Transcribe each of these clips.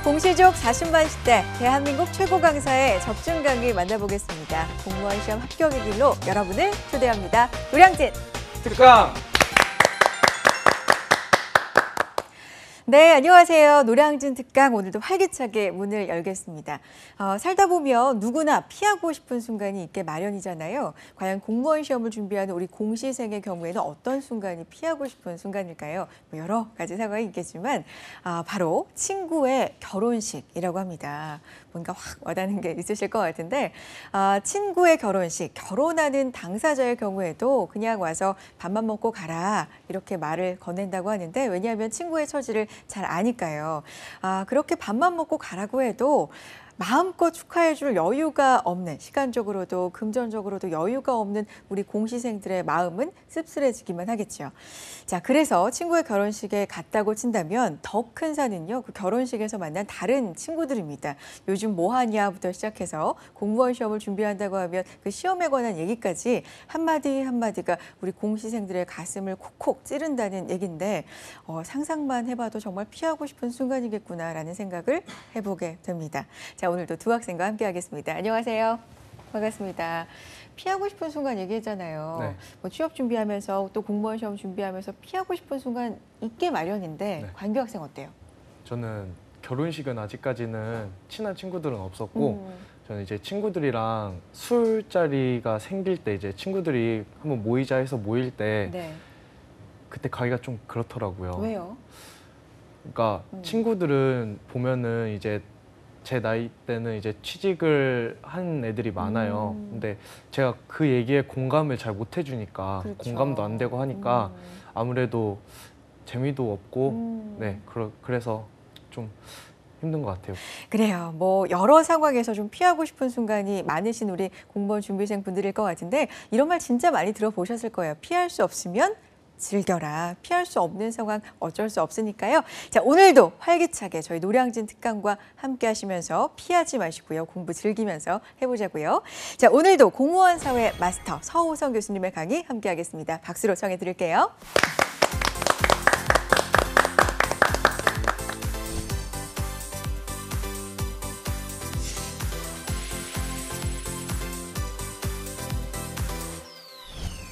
공시족 40만 시대 대한민국 최고 강사의 적중 강의 만나보겠습니다. 공무원 시험 합격의 길로 여러분을 초대합니다. 노량진 특강! 네, 안녕하세요. 노량진 특강 오늘도 활기차게 문을 열겠습니다. 살다 보면 누구나 피하고 싶은 순간이 있게 마련이잖아요. 과연 공무원 시험을 준비하는 우리 공시생의 경우에는 어떤 순간이 피하고 싶은 순간일까요? 여러 가지 상황이 있겠지만 바로 친구의 결혼식이라고 합니다. 뭔가 확 와닿는 게 있으실 것 같은데 친구의 결혼식, 결혼하는 당사자의 경우에도 그냥 와서 밥만 먹고 가라 이렇게 말을 건넨다고 하는데 왜냐하면 친구의 처지를 잘 아니까요. 그렇게 밥만 먹고 가라고 해도 마음껏 축하해줄 여유가 없는, 시간적으로도 금전적으로도 여유가 없는 우리 공시생들의 마음은 씁쓸해지기만 하겠죠. 자, 그래서 친구의 결혼식에 갔다고 친다면 더 큰 산은요, 그 결혼식에서 만난 다른 친구들입니다. 요즘 뭐 하냐부터 시작해서 공무원 시험을 준비한다고 하면 그 시험에 관한 얘기까지 한마디 한마디가 우리 공시생들의 가슴을 콕콕 찌른다는 얘기인데 상상만 해봐도 정말 피하고 싶은 순간이겠구나라는 생각을 해보게 됩니다. 자, 오늘도 두 학생과 함께 하겠습니다. 안녕하세요. 반갑습니다. 피하고 싶은 순간 얘기했잖아요. 네. 뭐 취업 준비하면서 또 공무원 시험 준비하면서 피하고 싶은 순간 있게 마련인데 네. 관규 학생 어때요? 저는 결혼식은 아직까지는 친한 친구들은 없었고 저는 이제 친구들이랑 술자리가 생길 때 이제 친구들이 한번 모이자 해서 모일 때 네. 그때 가기가 좀 그렇더라고요. 왜요? 그러니까 친구들은 보면은 이제 제 나이 때는 이제 취직을 한 애들이 많아요. 근데 제가 그 얘기에 공감을 잘 못 해주니까 그렇죠. 공감도 안 되고 하니까 아무래도 재미도 없고 네 그래서 좀 힘든 것 같아요. 그래요. 뭐 여러 상황에서 좀 피하고 싶은 순간이 많으신 우리 공무원 준비생 분들일 것 같은데 이런 말 진짜 많이 들어보셨을 거예요. 피할 수 없으면 즐겨라. 피할 수 없는 상황 어쩔 수 없으니까요. 자, 오늘도 활기차게 저희 노량진 특강과 함께 하시면서 피하지 마시고요. 공부 즐기면서 해보자고요. 자, 오늘도 공무원 사회 마스터 서우성 교수님의 강의 함께 하겠습니다. 박수로 청해 드릴게요.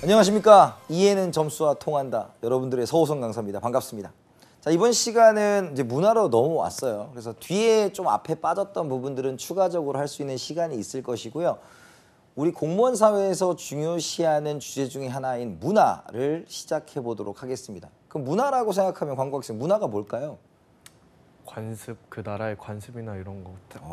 안녕하십니까. 이해는 점수와 통한다. 여러분들의 서우성 강사입니다. 반갑습니다. 자, 이번 시간은 이제 문화로 넘어왔어요. 그래서 뒤에 좀 앞에 빠졌던 부분들은 추가적으로 할 수 있는 시간이 있을 것이고요. 우리 공무원 사회에서 중요시하는 주제 중에 하나인 문화를 시작해 보도록 하겠습니다. 그럼 문화라고 생각하면 광고학생 문화가 뭘까요? 관습, 그 나라의 관습이나 이런 거.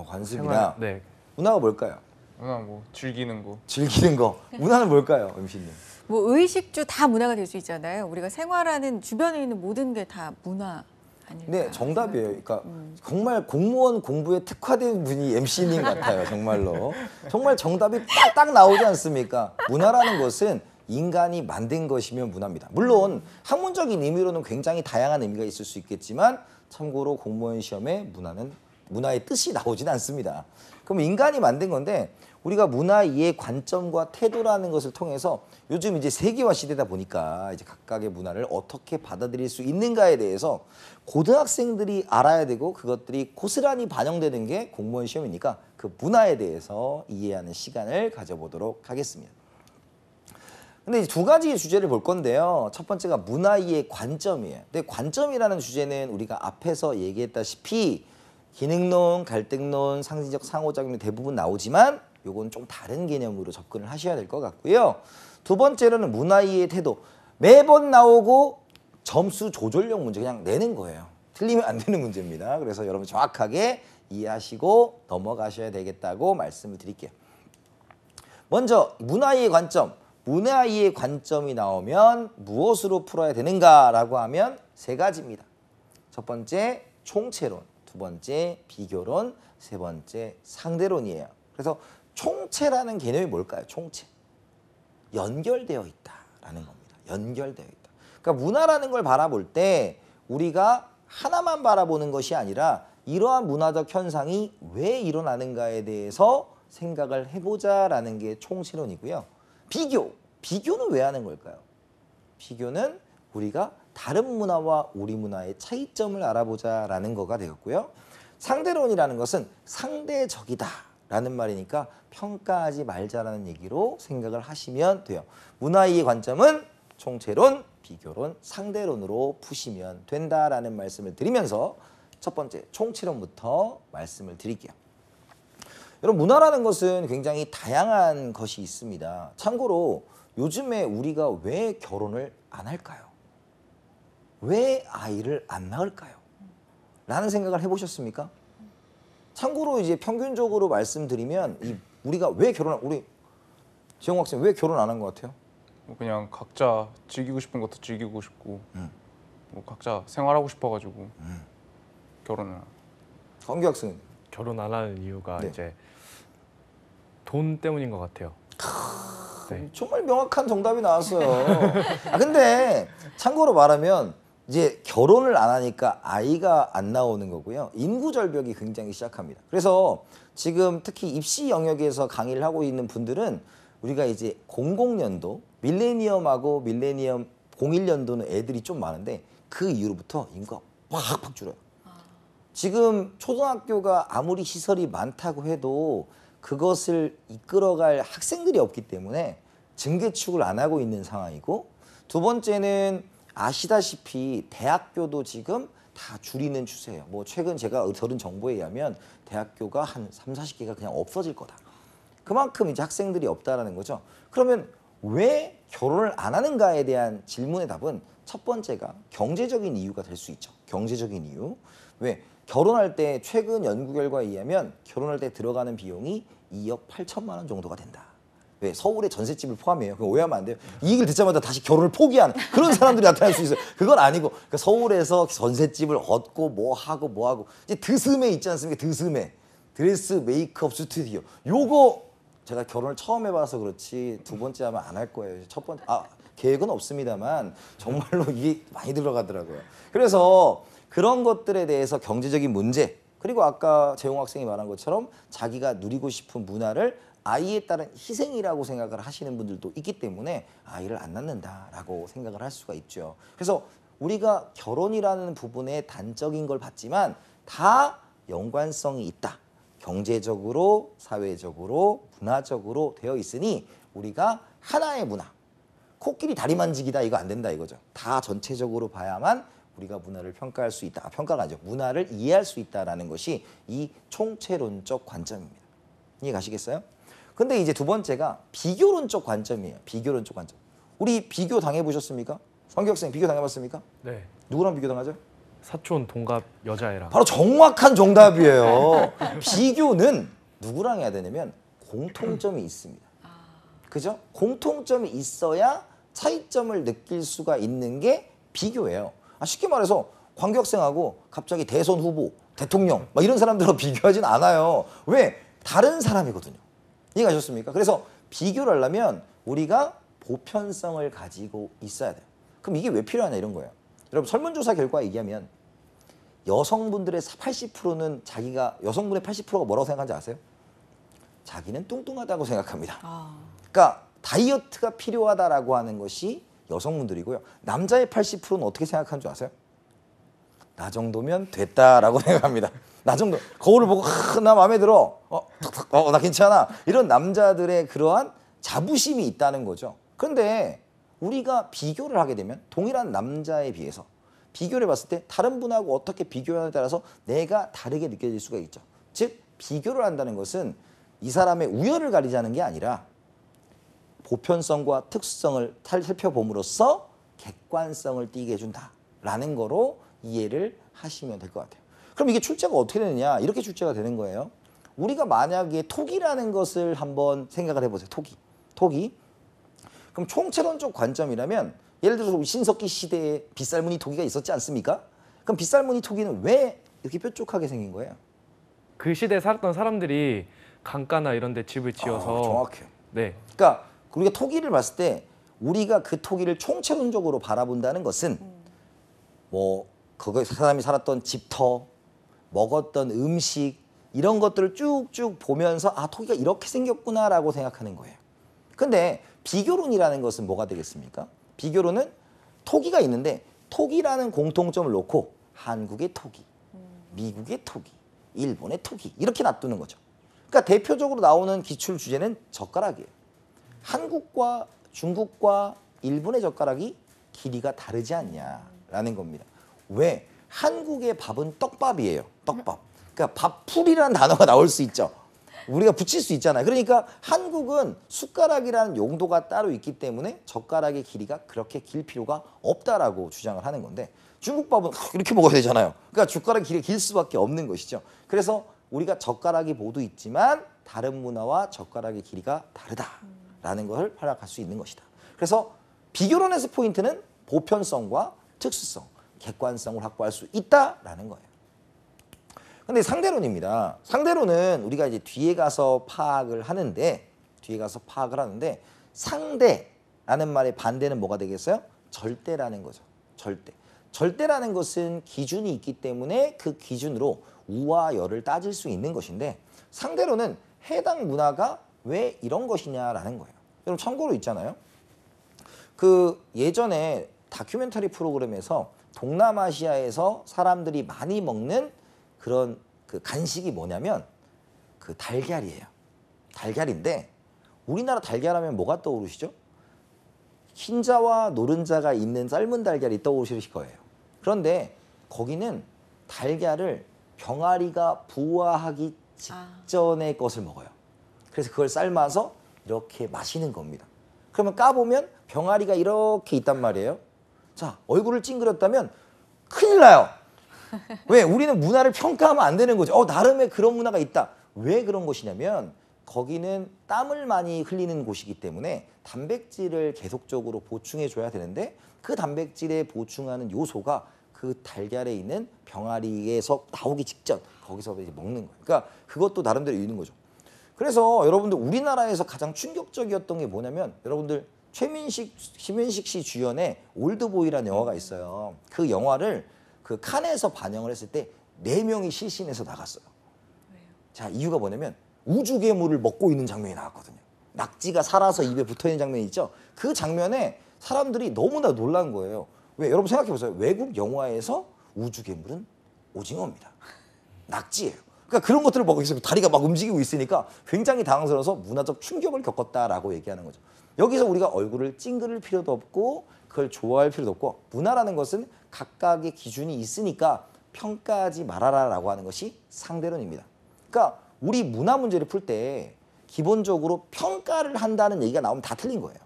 관습이나. 네. 문화가 뭘까요? 문화 뭐 즐기는 거. 즐기는 거. 문화는 뭘까요, MC님? 뭐 의식주 다 문화가 될 수 있잖아요. 우리가 생활하는 주변에 있는 모든 게 다 문화 아닐까? 네, 정답이에요. 그러니까 정말 공무원 공부에 특화된 분이 MC님 같아요. 정말로. 정말 정답이 딱 나오지 않습니까? 문화라는 것은 인간이 만든 것이면 문화입니다. 물론 학문적인 의미로는 굉장히 다양한 의미가 있을 수 있겠지만 참고로 공무원 시험에 문화의 뜻이 나오진 않습니다. 그럼 인간이 만든 건데 우리가 문화 이해 관점과 태도라는 것을 통해서 요즘 이제 세계화 시대다 보니까 이제 각각의 문화를 어떻게 받아들일 수 있는가에 대해서 고등학생들이 알아야 되고 그것들이 고스란히 반영되는 게 공무원 시험이니까 그 문화에 대해서 이해하는 시간을 가져보도록 하겠습니다. 근데 이제 두 가지 주제를 볼 건데요. 첫 번째가 문화 이해 관점이에요. 근데 관점이라는 주제는 우리가 앞에서 얘기했다시피 기능론, 갈등론, 상징적 상호작용이 대부분 나오지만 요건 좀 다른 개념으로 접근을 하셔야 될 것 같고요. 두 번째로는 문화 이해 태도. 매번 나오고 점수 조절용 문제 그냥 내는 거예요. 틀리면 안 되는 문제입니다. 그래서 여러분 정확하게 이해하시고 넘어가셔야 되겠다고 말씀을 드릴게요. 먼저 문화 이해 관점. 문화 이해 관점이 나오면 무엇으로 풀어야 되는가라고 하면 세 가지입니다. 첫 번째 총체론, 두 번째 비교론, 세 번째 상대론이에요. 그래서 총체라는 개념이 뭘까요? 총체. 연결되어 있다라는 겁니다. 연결되어 있다. 그러니까 문화라는 걸 바라볼 때 우리가 하나만 바라보는 것이 아니라 이러한 문화적 현상이 왜 일어나는가에 대해서 생각을 해보자라는 게 총체론이고요. 비교는 왜 하는 걸까요? 비교는 우리가 다른 문화와 우리 문화의 차이점을 알아보자라는 거가 되었고요. 상대론이라는 것은 상대적이다라는 말이니까 평가하지 말자라는 얘기로 생각을 하시면 돼요. 문화이의 관점은 총체론, 비교론, 상대론으로 푸시면 된다라는 말씀을 드리면서 첫 번째 총체론부터 말씀을 드릴게요. 여러분, 문화라는 것은 굉장히 다양한 것이 있습니다. 참고로 요즘에 우리가 왜 결혼을 안 할까요? 왜 아이를 안 낳을까요? 라는 생각을 해보셨습니까? 참고로 이제 평균적으로 말씀드리면 우리가 왜 우리 지영 학생 왜 결혼 안 한 것 같아요? 뭐 그냥 각자 즐기고 싶은 것도 즐기고 싶고 뭐 각자 생활하고 싶어가지고 결혼을. 성규 학생은? 결혼 안 하는 이유가 네. 이제 돈 때문인 것 같아요. 네. 정말 명확한 정답이 나왔어요. 근데 참고로 말하면 이제 결혼을 안 하니까 아이가 안 나오는 거고요. 인구 절벽이 굉장히 시작합니다. 그래서 지금 특히 입시 영역에서 강의를 하고 있는 분들은 우리가 이제 00년도 밀레니엄하고 밀레니엄 01년도는 애들이 좀 많은데 그 이후로부터 인구가 팍팍 줄어요. 지금 초등학교가 아무리 시설이 많다고 해도 그것을 이끌어갈 학생들이 없기 때문에 증개축을 안 하고 있는 상황이고, 두 번째는 아시다시피 대학교도 지금 다 줄이는 추세예요. 뭐 최근 제가 들은 정보에 의하면 대학교가 한 30-40개가 그냥 없어질 거다. 그만큼 이제 학생들이 없다라는 거죠. 그러면 왜 결혼을 안 하는가에 대한 질문의 답은 첫 번째가 경제적인 이유가 될 수 있죠. 경제적인 이유. 왜? 결혼할 때 최근 연구 결과에 의하면 결혼할 때 들어가는 비용이 2억 8천만 원 정도가 된다. 왜? 서울의 전셋집을 포함해요. 그거 오해하면 안 돼요. 이 얘기를 듣자마자 다시 결혼을 포기하는 그런 사람들이 나타날 수 있어요. 그건 아니고 그러니까 서울에서 전셋집을 얻고 뭐 하고 이제 드스메 있지 않습니까? 드스메. 드레스 메이크업 스튜디오. 요거 제가 결혼을 처음 해봐서 그렇지 두 번째 하면 안 할 거예요. 첫 번째 계획은 없습니다만 정말로 이게 많이 들어가더라고요. 그래서 그런 것들에 대해서 경제적인 문제, 그리고 아까 재용 학생이 말한 것처럼 자기가 누리고 싶은 문화를 아이에 따른 희생이라고 생각을 하시는 분들도 있기 때문에 아이를 안 낳는다라고 생각을 할 수가 있죠. 그래서 우리가 결혼이라는 부분에 단적인 걸 봤지만 다 연관성이 있다. 경제적으로, 사회적으로, 문화적으로 되어 있으니 우리가 하나의 문화, 코끼리 다리 만지기다 이거 안 된다 이거죠. 다 전체적으로 봐야만 우리가 문화를 평가할 수 있다. 평가가 아니죠. 문화를 이해할 수 있다라는 것이 이 총체론적 관점입니다. 이해 가시겠어요? 근데 이제 두 번째가 비교론적 관점이에요. 비교론적 관점. 우리 비교 당해보셨습니까? 성규 학생 비교 당해봤습니까? 네. 누구랑 비교 당하죠? 사촌 동갑 여자애랑. 바로 정확한 정답이에요. 비교는 누구랑 해야 되냐면 공통점이 있습니다. 그죠? 공통점이 있어야 차이점을 느낄 수가 있는 게 비교예요. 쉽게 말해서 광교 학생하고 갑자기 대선 후보, 대통령 막 이런 사람들하고 비교하진 않아요. 왜? 다른 사람이거든요. 이해가셨습니까? 그래서 비교를 하려면 우리가 보편성을 가지고 있어야 돼요. 그럼 이게 왜 필요하냐 이런 거예요. 여러분 설문조사 결과에 의하면 여성분들의 80%는 여성분의 80%가 뭐라고 생각하는지 아세요? 자기는 뚱뚱하다고 생각합니다. 그러니까 다이어트가 필요하다라고 하는 것이 여성분들이고요. 남자의 80%는 어떻게 생각하는 줄 아세요? 나 정도면 됐다라고 생각합니다. 나 정도. 거울을 보고 나 마음에 들어. 나 괜찮아. 이런 남자들의 그러한 자부심이 있다는 거죠. 그런데 우리가 비교를 하게 되면 동일한 남자에 비해서 비교를 해봤을 때 다른 분하고 어떻게 비교하냐에 따라서 내가 다르게 느껴질 수가 있죠. 즉 비교를 한다는 것은 이 사람의 우열을 가리자는 게 아니라 보편성과 특수성을 살펴봄으로써 객관성을 띠게 해준다라는 거로 이해를 하시면 될 것 같아요. 그럼 이게 출제가 어떻게 되느냐? 이렇게 출제가 되는 거예요. 우리가 만약에 토기라는 것을 한번 생각을 해보세요. 토기. 그럼 총체론적 관점이라면 예를 들어서 우리 신석기 시대에 빗살무늬 토기가 있었지 않습니까? 그럼 빗살무늬 토기는 왜 이렇게 뾰족하게 생긴 거예요? 그 시대에 살았던 사람들이 강가나 이런 데 집을 지어서 정확해요. 네. 그러니까 우리가 토기를 봤을 때 우리가 그 토기를 총체론적으로 바라본다는 것은 뭐 거기 사람이 살았던 집터, 먹었던 음식 이런 것들을 쭉쭉 보면서 토기가 이렇게 생겼구나라고 생각하는 거예요. 근데 비교론이라는 것은 뭐가 되겠습니까? 비교론은 토기가 있는데 토기라는 공통점을 놓고 한국의 토기, 미국의 토기, 일본의 토기 이렇게 놔두는 거죠. 그러니까 대표적으로 나오는 기출 주제는 젓가락이에요. 한국과 중국과 일본의 젓가락이 길이가 다르지 않냐라는 겁니다. 왜? 한국의 밥은 떡밥이에요. 떡밥. 그러니까 밥풀이라는 단어가 나올 수 있죠. 우리가 붙일 수 있잖아요. 그러니까 한국은 숟가락이라는 용도가 따로 있기 때문에 젓가락의 길이가 그렇게 길 필요가 없다라고 주장을 하는 건데 중국 밥은 이렇게 먹어야 되잖아요. 그러니까 젓가락의 길이가 길 수밖에 없는 것이죠. 그래서 우리가 젓가락이 모두 있지만 다른 문화와 젓가락의 길이가 다르다라는 것을 파악할 수 있는 것이다. 그래서 비교론에서 포인트는 보편성과 특수성, 객관성을 확보할 수 있다라는 거예요. 근데 상대론입니다. 상대론은 우리가 이제 뒤에 가서 파악을 하는데 상대라는 말의 반대는 뭐가 되겠어요? 절대라는 거죠. 절대. 절대라는 것은 기준이 있기 때문에 그 기준으로 우와 열을 따질 수 있는 것인데 상대론은 해당 문화가 왜 이런 것이냐라는 거예요. 여러분 참고로 있잖아요. 그 예전에 다큐멘터리 프로그램에서 동남아시아에서 사람들이 많이 먹는 그런 그 간식이 뭐냐면 그 달걀이에요. 달걀인데 우리나라 달걀하면 뭐가 떠오르시죠? 흰자와 노른자가 있는 삶은 달걀이 떠오르실 거예요. 그런데 거기는 달걀을 병아리가 부화하기 직전의 것을 먹어요. 그래서 그걸 삶아서 이렇게 마시는 겁니다. 그러면 까보면 병아리가 이렇게 있단 말이에요. 자, 얼굴을 찡그렸다면 큰일 나요. 왜? 우리는 문화를 평가하면 안 되는 거죠. 나름의 그런 문화가 있다. 왜 그런 것이냐면 거기는 땀을 많이 흘리는 곳이기 때문에 단백질을 계속적으로 보충해 줘야 되는데 그 단백질에 보충하는 요소가 그 달걀에 있는 병아리에서 나오기 직전 거기서 이제 먹는 거예요. 그러니까 그것도 나름대로 있는 거죠. 그래서 여러분들 우리나라에서 가장 충격적이었던 게 뭐냐면 여러분들 심현식 씨 주연의 올드보이라는 영화가 있어요. 그 영화를 그 칸에서 반영을 했을 때 4명이 실신해서 나갔어요. 왜요? 자, 이유가 뭐냐면 우주 괴물을 먹고 있는 장면이 나왔거든요. 낙지가 살아서 입에 붙어 있는 장면이 있죠. 그 장면에 사람들이 너무나 놀란 거예요. 왜? 여러분 생각해 보세요. 외국 영화에서 우주 괴물은 오징어입니다. 낙지예요. 그러니까 그런 것들을 먹고 있으면 다리가 막 움직이고 있으니까 굉장히 당황스러워서 문화적 충격을 겪었다라고 얘기하는 거죠. 여기서 우리가 얼굴을 찡그릴 필요도 없고 그걸 좋아할 필요도 없고 문화라는 것은 각각의 기준이 있으니까 평가하지 말아라라고 하는 것이 상대론입니다. 그러니까 우리 문화 문제를 풀 때 기본적으로 평가를 한다는 얘기가 나오면 다 틀린 거예요.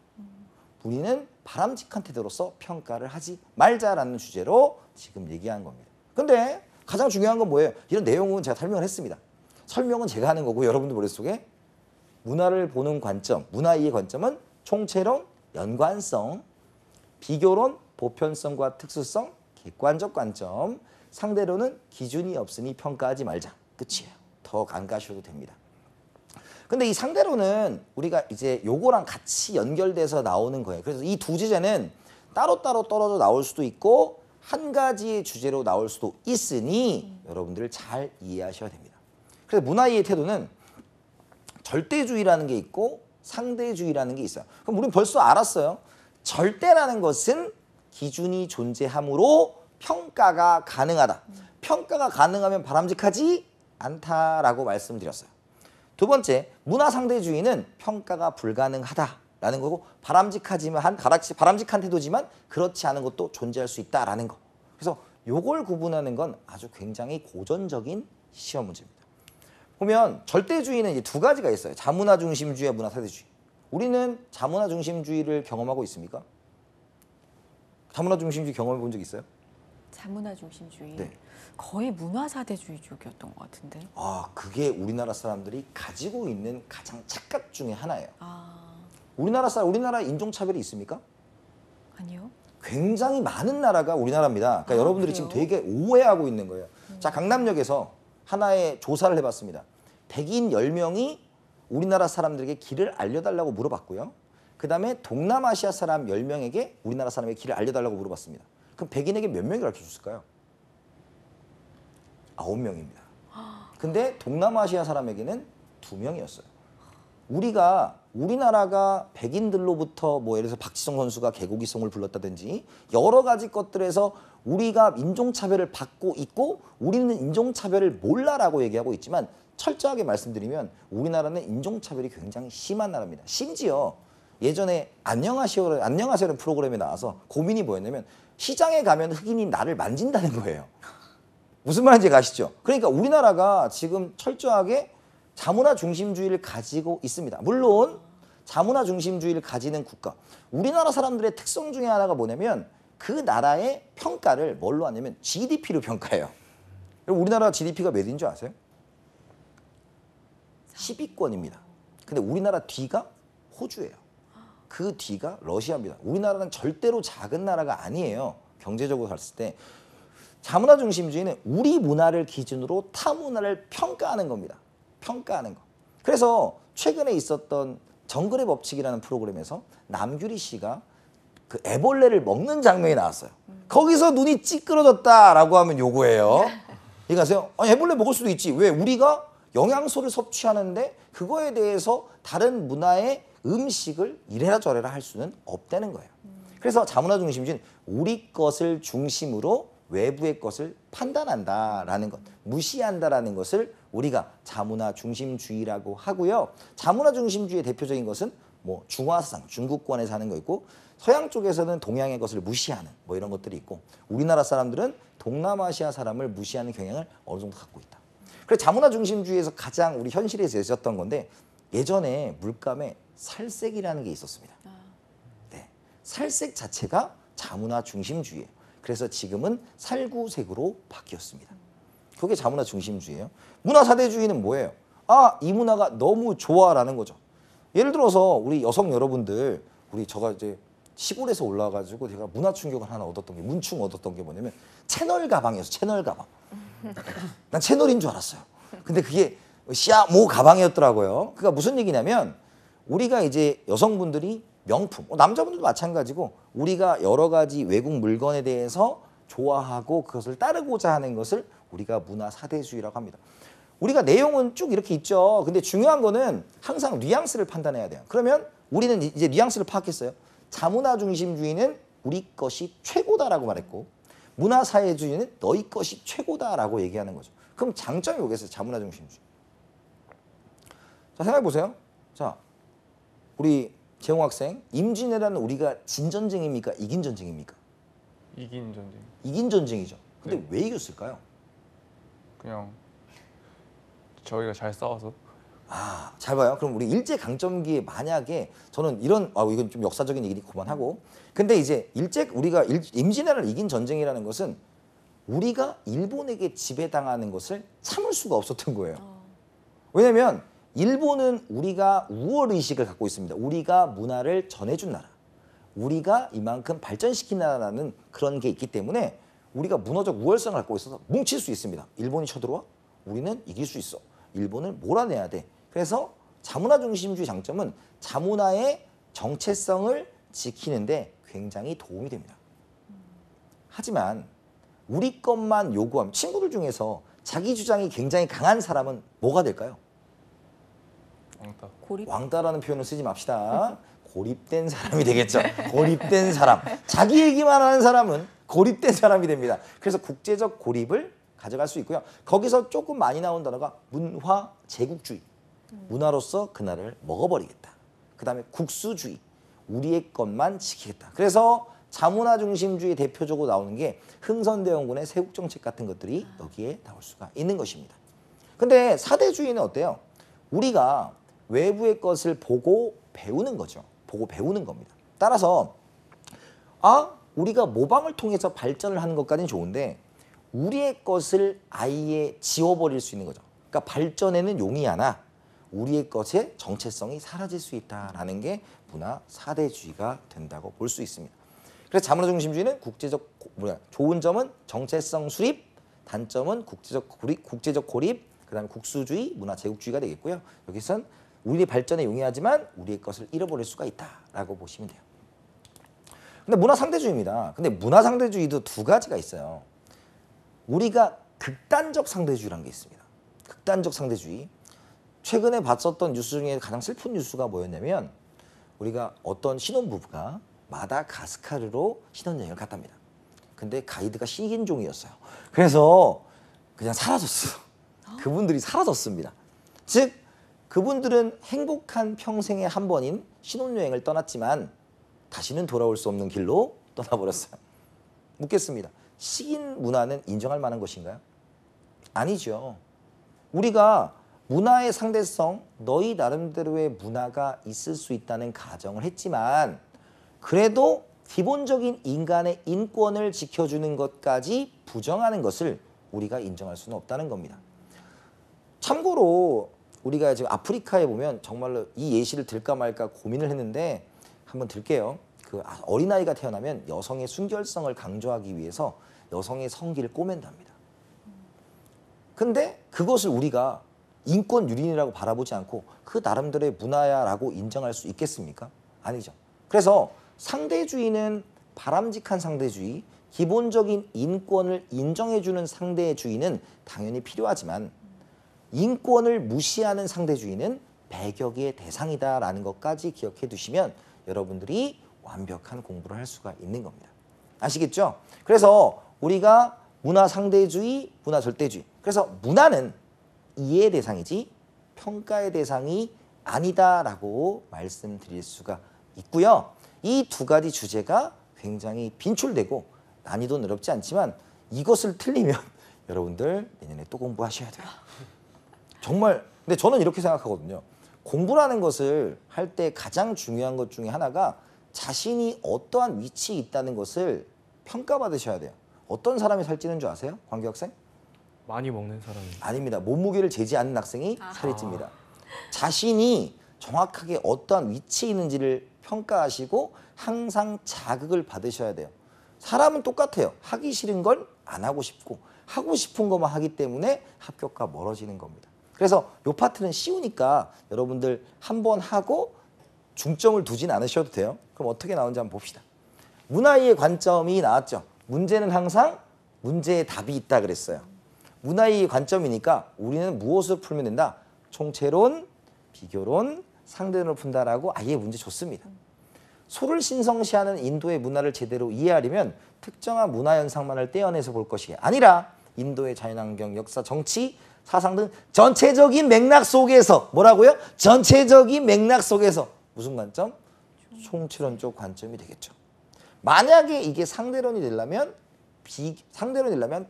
우리는 바람직한 태도로서 평가를 하지 말자라는 주제로 지금 얘기한 겁니다. 근데 가장 중요한 건 뭐예요? 이런 내용은 제가 설명을 했습니다. 설명은 제가 하는 거고 여러분들 머릿속에 문화를 보는 관점, 문화 이해 관점은 총체론, 연관성, 비교론, 보편성과 특수성, 객관적 관점, 상대로는 기준이 없으니 평가하지 말자. 끝이에요. 더 안 가셔도 됩니다. 근데 이 상대로는 우리가 이제 요거랑 같이 연결돼서 나오는 거예요. 그래서 이 두 주제는 따로따로 떨어져 나올 수도 있고 한 가지의 주제로 나올 수도 있으니 여러분들 잘 이해하셔야 됩니다. 그래서 문화이해 태도는 절대주의라는 게 있고 상대주의라는 게 있어요. 그럼 우리는 벌써 알았어요. 절대라는 것은 기준이 존재하므로 평가가 가능하다. 평가가 가능하면 바람직하지 않다라고 말씀드렸어요. 두 번째, 문화상대주의는 평가가 불가능하다라는 거고 바람직한 태도지만 그렇지 않은 것도 존재할 수 있다라는 거. 그래서 요걸 구분하는 건 아주 굉장히 고전적인 시험 문제입니다. 보면 절대주의는 이제 두 가지가 있어요. 자문화 중심주의와 문화상대주의. 우리는 자문화 중심주의를 경험하고 있습니까? 자문화 중심주의 경험해 본 적 있어요? 자문화 중심주의. 네. 거의 문화사대주의 쪽이었던 것 같은데. 그게 우리나라 사람들이 가지고 있는 가장 착각 중에 하나예요. 아, 우리나라 인종차별이 있습니까? 아니요. 굉장히 많은 나라가 우리나라입니다. 그러니까 여러분들이 그래요? 지금 되게 오해하고 있는 거예요. 자, 강남역에서 하나의 조사를 해봤습니다. 백인 10명이 우리나라 사람들에게 길을 알려달라고 물어봤고요. 그 다음에 동남아시아 사람 10명에게 우리나라 사람에게 길을 알려달라고 물어봤습니다. 그럼 백인에게 몇 명이 가르쳐줬을까요? 9명입니다. 근데 동남아시아 사람에게는 2명이었어요. 우리가 우리나라가 백인들로부터 뭐 예를 들어서 박지성 선수가 개고기송을 불렀다든지 여러 가지 것들에서 우리가 인종차별을 받고 있고 우리는 인종차별을 몰라라고 얘기하고 있지만 철저하게 말씀드리면 우리나라는 인종차별이 굉장히 심한 나라입니다. 심지어 예전에 안녕하세요라는 프로그램에 나와서 고민이 뭐였냐면 시장에 가면 흑인이 나를 만진다는 거예요. 무슨 말인지 아시죠? 그러니까 우리나라가 지금 철저하게 자문화 중심주의를 가지고 있습니다. 물론 자문화 중심주의를 가지는 국가. 우리나라 사람들의 특성 중에 하나가 뭐냐면 그 나라의 평가를 뭘로 하냐면 GDP로 평가해요. 우리나라 GDP가 몇 인지 아세요? 10위권입니다. 근데 우리나라 뒤가 호주예요. 그 뒤가 러시아입니다. 우리나라는 절대로 작은 나라가 아니에요. 경제적으로 봤을 때. 자문화 중심주의는 우리 문화를 기준으로 타 문화를 평가하는 겁니다. 평가하는 거. 그래서 최근에 있었던 정글의 법칙이라는 프로그램에서 남규리 씨가 그 애벌레를 먹는 장면이 나왔어요. 거기서 눈이 찌그러졌다라고 하면 요거예요. 이해가세요? 아니, 애벌레 먹을 수도 있지. 왜? 우리가 영양소를 섭취하는데 그거에 대해서 다른 문화의 음식을 이래라 저래라 할 수는 없다는 거예요. 그래서 자문화 중심주의는 우리 것을 중심으로 외부의 것을 판단한다라는 것, 무시한다라는 것을 우리가 자문화 중심주의라고 하고요. 자문화 중심주의의 대표적인 것은 뭐 중화사상, 중국권에서 하는 거 있고 서양 쪽에서는 동양의 것을 무시하는 뭐 이런 것들이 있고 우리나라 사람들은 동남아시아 사람을 무시하는 경향을 어느 정도 갖고 있다. 그래서 자문화 중심주의에서 가장 우리 현실에서 있었던 건데 예전에 물감에 살색이라는 게 있었습니다. 네, 살색 자체가 자문화 중심주의예요. 그래서 지금은 살구색으로 바뀌었습니다. 그게 자문화 중심주의예요. 문화 사대주의는 뭐예요? 아, 이 문화가 너무 좋아라는 거죠. 예를 들어서 우리 여성 여러분들, 제가 이제 시골에서 올라와가지고 제가 문화 충격을 하나 얻었던 게 문충 얻었던 게 뭐냐면 채널 가방이었어. 채널 가방. 난 채널인 줄 알았어요. 근데 그게 시아모 가방이었더라고요. 그러니까 무슨 얘기냐면 우리가 이제 여성분들이 명품, 남자분들도 마찬가지고 우리가 여러 가지 외국 물건에 대해서 좋아하고 그것을 따르고자 하는 것을 우리가 문화 사대주의라고 합니다. 우리가 내용은 쭉 이렇게 있죠. 근데 중요한 거는 항상 뉘앙스를 판단해야 돼요. 그러면 우리는 이제 뉘앙스를 파악했어요. 자문화 중심주의는 우리 것이 최고다라고 말했고 문화 사회주의는 너희 것이 최고다라고 얘기하는 거죠. 그럼 장점이 뭐겠어요? 자문화 중심주의. 자, 생각해 보세요. 자, 우리 재홍 학생, 임진왜란은 우리가 진 전쟁입니까? 이긴 전쟁입니까? 이긴 전쟁. 이긴 전쟁이죠. 근데 네. 왜 이겼을까요? 그냥 저희가 잘 싸워서. 아, 잘 봐요. 그럼 우리 일제강점기에 만약에 저는 이런 이건 좀 역사적인 얘기니까 그만하고 근데 이제 우리가 임진왜란을 이긴 전쟁이라는 것은 우리가 일본에게 지배당하는 것을 참을 수가 없었던 거예요. 왜냐면 일본은 우리가 우월의식을 갖고 있습니다. 우리가 문화를 전해준 나라. 우리가 이만큼 발전시킨 나라라는 그런 게 있기 때문에 우리가 문화적 우월성을 갖고 있어서 뭉칠 수 있습니다. 일본이 쳐들어와? 우리는 이길 수 있어. 일본을 몰아내야 돼. 그래서 자문화 중심주의 장점은 자문화의 정체성을 지키는데 굉장히 도움이 됩니다. 하지만 우리 것만 요구하면 친구들 중에서 자기 주장이 굉장히 강한 사람은 뭐가 될까요? 왕따. 고립. 왕따라는 표현을 쓰지 맙시다. 고립된 사람이 되겠죠. 고립된 사람. 자기 얘기만 하는 사람은 고립된 사람이 됩니다. 그래서 국제적 고립을 가져갈 수 있고요. 거기서 조금 많이 나온 단어가 문화 제국주의. 문화로서 그 나라를 먹어버리겠다. 그 다음에 국수주의. 우리의 것만 지키겠다. 그래서 자문화 중심주의 대표적으로 나오는 게 흥선대원군의 세국정책 같은 것들이 여기에 나올 수가 있는 것입니다. 근데 사대주의는 어때요? 우리가 외부의 것을 보고 배우는 거죠. 보고 배우는 겁니다. 따라서 우리가 모방을 통해서 발전을 하는 것까지는 좋은데 우리의 것을 아예 지워버릴 수 있는 거죠. 그러니까 발전에는 용이하나 우리의 것의 정체성이 사라질 수 있다는 게 문화 사대주의가 된다고 볼 수 있습니다. 그래서 자문화 중심주의는 좋은 점은 정체성 수립, 단점은 국제적 고립, 그다음에 국수주의, 문화 제국주의가 되겠고요. 여기선 우리의 발전에 용이하지만 우리의 것을 잃어버릴 수가 있다라고 보시면 돼요. 근데 문화 상대주의입니다. 근데 문화 상대주의도 두 가지가 있어요. 우리가 극단적 상대주의라는 게 있습니다. 극단적 상대주의. 최근에 봤었던 뉴스 중에 가장 슬픈 뉴스가 뭐였냐면 우리가 어떤 신혼부부가 마다가스카르로 신혼여행을 갔답니다. 근데 가이드가 식인종이었어요. 그래서 그냥 사라졌어. 그분들이 사라졌습니다. 즉 그분들은 행복한 평생의 한 번인 신혼여행을 떠났지만 다시는 돌아올 수 없는 길로 떠나버렸어요. 묻겠습니다. 식인 문화는 인정할 만한 것인가요? 아니죠. 우리가 문화의 상대성, 너희 나름대로의 문화가 있을 수 있다는 가정을 했지만 그래도 기본적인 인간의 인권을 지켜주는 것까지 부정하는 것을 우리가 인정할 수는 없다는 겁니다. 참고로 우리가 지금 아프리카에 보면 정말로 이 예시를 들까 말까 고민을 했는데 한번 들게요. 그 어린아이가 태어나면 여성의 순결성을 강조하기 위해서 여성의 성기를 꼬맨답니다. 근데 그것을 우리가 인권 유린이라고 바라보지 않고 그 나름대로의 문화야라고 인정할 수 있겠습니까? 아니죠. 그래서 상대주의는 바람직한 상대주의, 기본적인 인권을 인정해주는 상대주의는 당연히 필요하지만 인권을 무시하는 상대주의는 배격의 대상이다라는 것까지 기억해 두시면 여러분들이 완벽한 공부를 할 수가 있는 겁니다. 아시겠죠? 그래서 우리가 문화 상대주의, 문화 절대주의. 그래서 문화는 이해의 대상이지 평가의 대상이 아니다라고 말씀드릴 수가 있고요. 이 두 가지 주제가 굉장히 빈출되고 난이도는 어렵지 않지만 이것을 틀리면 여러분들 내년에 또 공부하셔야 돼요. 정말 근데 저는 이렇게 생각하거든요. 공부라는 것을 할 때 가장 중요한 것 중에 하나가 자신이 어떠한 위치에 있다는 것을 평가받으셔야 돼요. 어떤 사람이 살찌는 줄 아세요? 광교 학생? 많이 먹는 사람이. 아닙니다. 몸무게를 재지 않는 학생이 살이 찝니다. 자신이 정확하게 어떠한 위치에 있는지를 평가하시고 항상 자극을 받으셔야 돼요. 사람은 똑같아요. 하기 싫은 걸 안 하고 싶고 하고 싶은 것만 하기 때문에 합격과 멀어지는 겁니다. 그래서 이 파트는 쉬우니까 여러분들 한번 하고 중점을 두진 않으셔도 돼요. 그럼 어떻게 나오는지 한번 봅시다. 문화이의 관점이 나왔죠. 문제는 항상 문제의 답이 있다 그랬어요. 문화이의 관점이니까 우리는 무엇을 풀면 된다? 총체론, 비교론, 상대론을 푼다라고 아예 문제 줬습니다. 소를 신성시하는 인도의 문화를 제대로 이해하려면 특정한 문화 현상만을 떼어내서 볼 것이 아니라 인도의 자연환경, 역사, 정치, 사상 등 전체적인 맥락 속에서 뭐라고요? 전체적인 맥락 속에서 무슨 관점? 총체론적 관점이 되겠죠. 만약에 이게 상대론이 되려면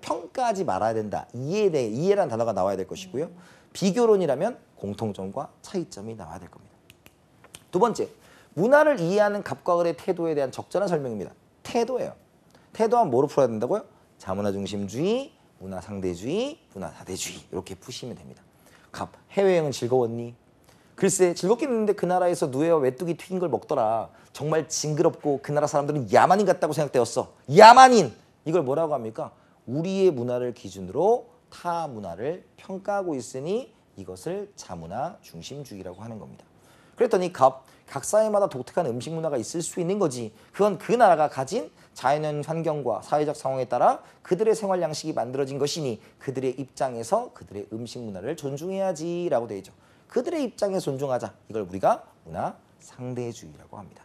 평가하지 말아야 된다. 이해라는 단어가 나와야 될 것이고요. 비교론이라면 공통점과 차이점이 나와야 될 겁니다. 두 번째, 문화를 이해하는 갑과 을의 태도에 대한 적절한 설명입니다. 태도예요. 태도하면 뭐로 풀어야 된다고요? 자문화 중심주의, 문화 상대주의, 문화 사대주의 이렇게 푸시면 됩니다. 갑, 해외여행은 즐거웠니? 글쎄 즐겁긴 했는데 그 나라에서 누에와 메뚜기 튀긴 걸 먹더라. 정말 징그럽고 그 나라 사람들은 야만인 같다고 생각되었어. 야만인! 이걸 뭐라고 합니까? 우리의 문화를 기준으로 타 문화를 평가하고 있으니 이것을 자문화 중심주의라고 하는 겁니다. 그랬더니 각 사회마다 독특한 음식 문화가 있을 수 있는 거지. 그건 그 나라가 가진 자연 환경과 사회적 상황에 따라 그들의 생활 양식이 만들어진 것이니 그들의 입장에서 그들의 음식 문화를 존중해야지 라고 되어 있죠. 그들의 입장에 존중하자. 이걸 우리가 문화 상대주의라고 합니다.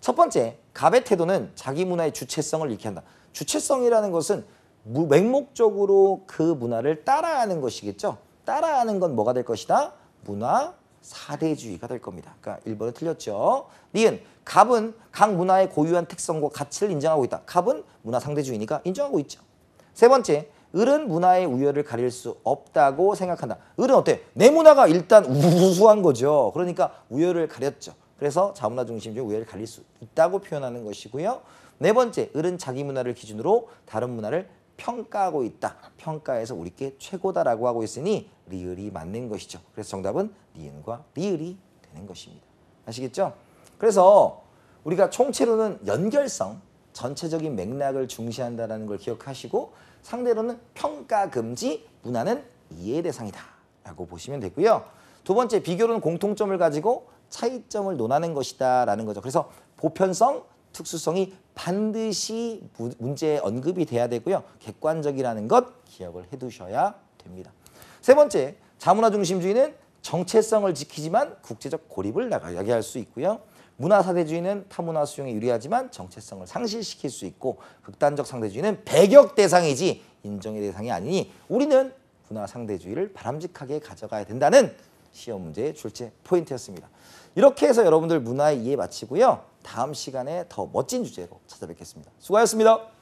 첫 번째, 갑의 태도는 자기 문화의 주체성을 잃게 한다. 주체성이라는 것은 맹목적으로 그 문화를 따라하는 것이겠죠. 따라하는 건 뭐가 될 것이다? 문화 사대주의가 될 겁니다. 그러니까 1번은 틀렸죠. 니은, 갑은 각 문화의 고유한 특성과 가치를 인정하고 있다. 갑은 문화 상대주의니까 인정하고 있죠. 세 번째, 을은 문화의 우열을 가릴 수 없다고 생각한다. 을은 어때? 내 문화가 일단 우수한 거죠. 그러니까 우열을 가렸죠. 그래서 자문화 중심주의 우열을 가릴 수 있다고 표현하는 것이고요. 네 번째, 을은 자기 문화를 기준으로 다른 문화를 평가하고 있다. 평가해서 우리께 최고다라고 하고 있으니 리을이 맞는 것이죠. 그래서 정답은 니은과 리을이 되는 것입니다. 아시겠죠? 그래서 우리가 총체로는 연결성, 전체적인 맥락을 중시한다는 걸 기억하시고 상대로는 평가 금지, 문화는 이해 대상이다 라고 보시면 되고요. 두 번째, 비교로는 공통점을 가지고 차이점을 논하는 것이다 라는 거죠. 그래서 보편성, 특수성이 반드시 문제에 언급이 돼야 되고요. 객관적이라는 것 기억을 해두셔야 됩니다. 세 번째, 자문화 중심주의는 정체성을 지키지만 국제적 고립을 야기할 수 있고요. 문화 사대주의는 타문화 수용에 유리하지만 정체성을 상실시킬 수 있고 극단적 상대주의는 배격 대상이지 인정의 대상이 아니니 우리는 문화 상대주의를 바람직하게 가져가야 된다는 시험 문제의 출제 포인트였습니다. 이렇게 해서 여러분들 문화의 이해 마치고요. 다음 시간에 더 멋진 주제로 찾아뵙겠습니다. 수고하셨습니다.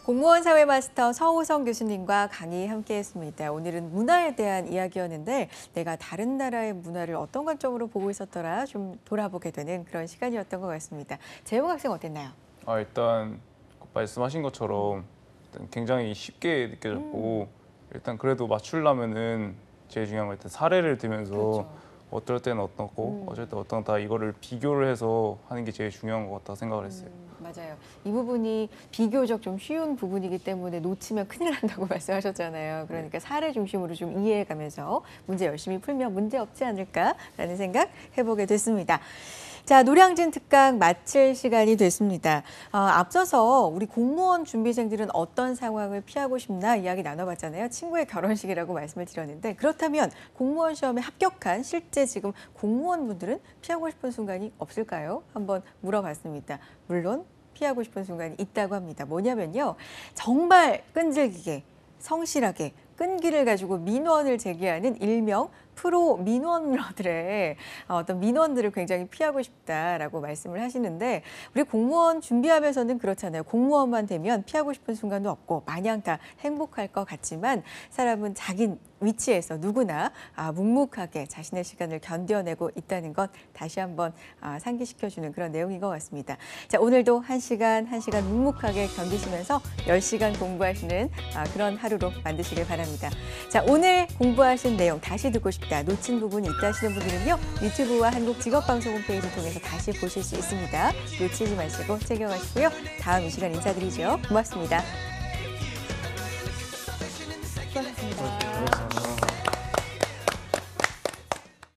공무원 사회 마스터 서호성 교수님과 강의 함께했습니다. 오늘은 문화에 대한 이야기였는데 내가 다른 나라의 문화를 어떤 관점으로 보고 있었더라 좀 돌아보게 되는 그런 시간이었던 것 같습니다. 재용 학생 어땠나요? 일단 말씀하신 것처럼 일단 굉장히 쉽게 느껴졌고 일단 그래도 맞추려면은 제일 중요한 건 일단 사례를 들면서 그렇죠. 어떨 때는 어떻고 어쩔 때 어떤다 이거를 비교를 해서 하는 게 제일 중요한 것 같다 생각을 했어요. 맞아요. 이 부분이 비교적 좀 쉬운 부분이기 때문에 놓치면 큰일 난다고 말씀하셨잖아요. 그러니까 사례 중심으로 좀 이해해가면서 문제 열심히 풀면 문제 없지 않을까라는 생각 해보게 됐습니다. 자, 노량진 특강 마칠 시간이 됐습니다. 앞서서 우리 공무원 준비생들은 어떤 상황을 피하고 싶나 이야기 나눠봤잖아요. 친구의 결혼식이라고 말씀을 드렸는데 그렇다면 공무원 시험에 합격한 실제 지금 공무원분들은 피하고 싶은 순간이 없을까요? 한번 물어봤습니다. 물론 피하고 싶은 순간이 있다고 합니다. 뭐냐면요. 정말 끈질기게 성실하게 끈기를 가지고 민원을 제기하는 일명 프로 민원러들의 어떤 민원들을 굉장히 피하고 싶다라고 말씀을 하시는데 우리 공무원 준비하면서는 그렇잖아요. 공무원만 되면 피하고 싶은 순간도 없고 마냥 다 행복할 것 같지만 사람은 자기 위치에서 누구나 묵묵하게 자신의 시간을 견뎌내고 있다는 것 다시 한번 상기시켜주는 그런 내용인 것 같습니다. 자, 오늘도 한 시간 묵묵하게 견디시면서 10시간 공부하시는 그런 하루로 만드시길 바랍니다. 자, 오늘 공부하신 내용 다시 듣고 싶다, 놓친 부분이 있다 하시는 분들은요. 유튜브와 한국직업방송 홈페이지 통해서 다시 보실 수 있습니다. 놓치지 마시고 챙겨가시고요. 다음 이 시간 인사드리죠. 고맙습니다.